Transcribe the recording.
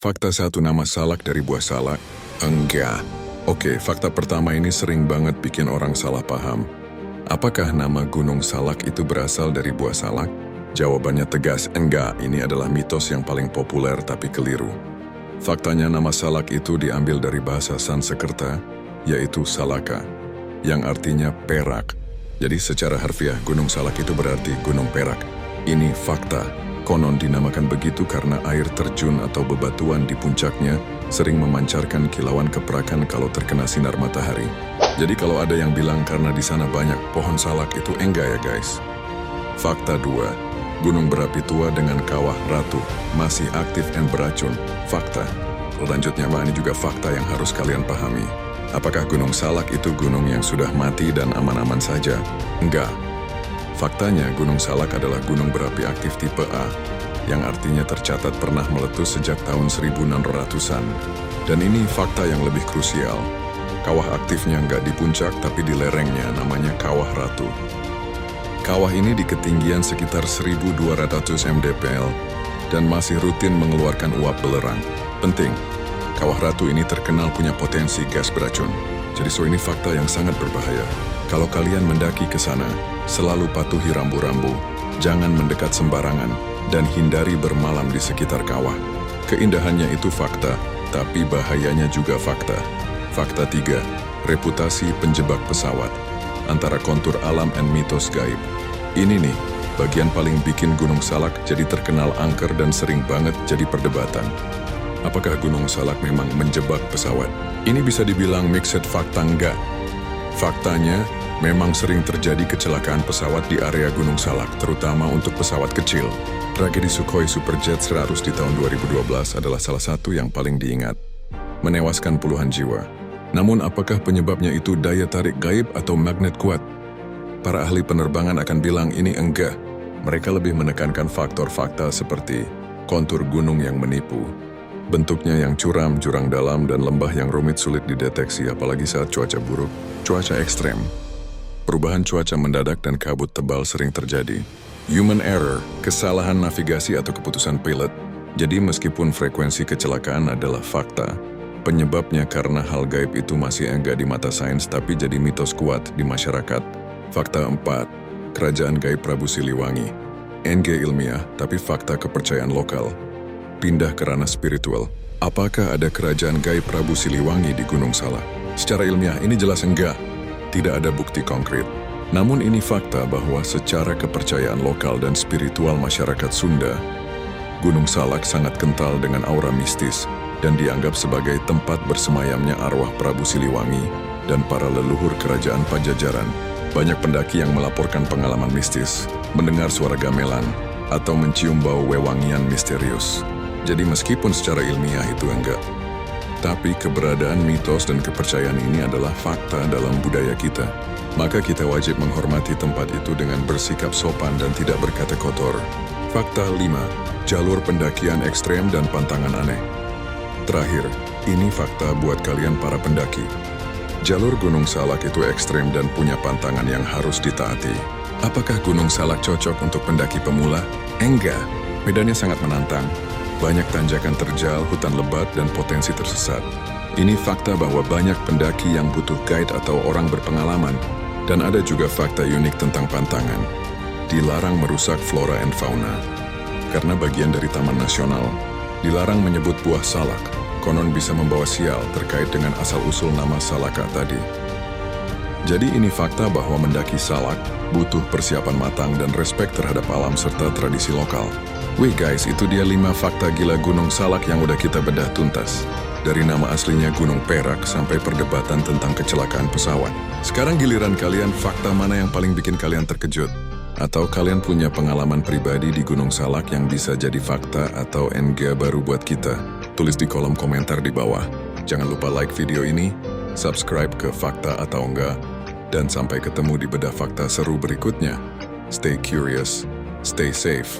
Fakta satu, nama salak dari buah salak? Enggak. Oke, fakta pertama ini sering banget bikin orang salah paham. Apakah nama Gunung Salak itu berasal dari buah salak? Jawabannya tegas, enggak. Ini adalah mitos yang paling populer tapi keliru. Faktanya nama salak itu diambil dari bahasa Sanskerta, yaitu salaka, yang artinya perak. Jadi secara harfiah, Gunung Salak itu berarti gunung perak. Ini fakta. Konon dinamakan begitu karena air terjun atau bebatuan di puncaknya sering memancarkan kilauan keperakan kalau terkena sinar matahari. Jadi kalau ada yang bilang karena di sana banyak pohon salak, itu enggak ya guys. Fakta 2. Gunung berapi tua dengan kawah ratu masih aktif dan beracun. Fakta. Selanjutnya, ini juga fakta yang harus kalian pahami. Apakah Gunung Salak itu gunung yang sudah mati dan aman-aman saja? Enggak. Faktanya, Gunung Salak adalah gunung berapi aktif tipe A, yang artinya tercatat pernah meletus sejak tahun 1600-an. Dan ini fakta yang lebih krusial. Kawah aktifnya nggak di puncak, tapi di lerengnya, namanya Kawah Ratu. Kawah ini di ketinggian sekitar 1200 mdpl, dan masih rutin mengeluarkan uap belerang. Penting, Kawah Ratu ini terkenal punya potensi gas beracun. Jadi ini fakta yang sangat berbahaya. Kalau kalian mendaki ke sana, selalu patuhi rambu-rambu, jangan mendekat sembarangan, dan hindari bermalam di sekitar kawah. Keindahannya itu fakta, tapi bahayanya juga fakta. Fakta 3. Reputasi penjebak pesawat. Antara kontur alam dan mitos gaib. Ini nih, bagian paling bikin Gunung Salak jadi terkenal angker dan sering banget jadi perdebatan. Apakah Gunung Salak memang menjebak pesawat? Ini bisa dibilang mixed fakta enggak. Faktanya, memang sering terjadi kecelakaan pesawat di area Gunung Salak, terutama untuk pesawat kecil. Tragedi Sukhoi Superjet 100 di tahun 2012 adalah salah satu yang paling diingat. Menewaskan puluhan jiwa. Namun apakah penyebabnya itu daya tarik gaib atau magnet kuat? Para ahli penerbangan akan bilang ini enggak. Mereka lebih menekankan faktor fakta seperti kontur gunung yang menipu, bentuknya yang curam, jurang dalam, dan lembah yang rumit sulit dideteksi apalagi saat cuaca buruk, cuaca ekstrem. Perubahan cuaca mendadak dan kabut tebal sering terjadi. Human error, kesalahan navigasi atau keputusan pilot. Jadi meskipun frekuensi kecelakaan adalah fakta, penyebabnya karena hal gaib itu masih enggak di mata sains tapi jadi mitos kuat di masyarakat. Fakta 4. Kerajaan gaib Prabu Siliwangi. NG ilmiah, tapi fakta kepercayaan lokal. Pindah ke ranah spiritual. Apakah ada kerajaan gaib Prabu Siliwangi di Gunung Salak? Secara ilmiah, ini jelas enggak. Tidak ada bukti konkret. Namun ini fakta bahwa secara kepercayaan lokal dan spiritual masyarakat Sunda, Gunung Salak sangat kental dengan aura mistis dan dianggap sebagai tempat bersemayamnya arwah Prabu Siliwangi dan para leluhur kerajaan Pajajaran. Banyak pendaki yang melaporkan pengalaman mistis, mendengar suara gamelan, atau mencium bau wewangian misterius. Jadi meskipun secara ilmiah itu enggak, tapi keberadaan mitos dan kepercayaan ini adalah fakta dalam budaya kita. Maka kita wajib menghormati tempat itu dengan bersikap sopan dan tidak berkata kotor. Fakta 5. Jalur pendakian ekstrem dan pantangan aneh. Terakhir, ini fakta buat kalian para pendaki. Jalur Gunung Salak itu ekstrem dan punya pantangan yang harus ditaati. Apakah Gunung Salak cocok untuk pendaki pemula? Enggak. Medannya sangat menantang. Banyak tanjakan terjal, hutan lebat, dan potensi tersesat. Ini fakta bahwa banyak pendaki yang butuh guide atau orang berpengalaman. Dan ada juga fakta unik tentang pantangan. Dilarang merusak flora and fauna. Karena bagian dari Taman Nasional, dilarang menyebut buah salak. Konon bisa membawa sial terkait dengan asal-usul nama salaka tadi. Jadi ini fakta bahwa mendaki salak butuh persiapan matang dan respek terhadap alam serta tradisi lokal. Wih guys, itu dia 5 fakta gila Gunung Salak yang udah kita bedah tuntas. Dari nama aslinya Gunung Perak sampai perdebatan tentang kecelakaan pesawat. Sekarang giliran kalian, fakta mana yang paling bikin kalian terkejut? Atau kalian punya pengalaman pribadi di Gunung Salak yang bisa jadi fakta atau NG baru buat kita? Tulis di kolom komentar di bawah. Jangan lupa like video ini, subscribe ke Fakta atau Enggak, dan sampai ketemu di bedah fakta seru berikutnya. Stay curious, stay safe.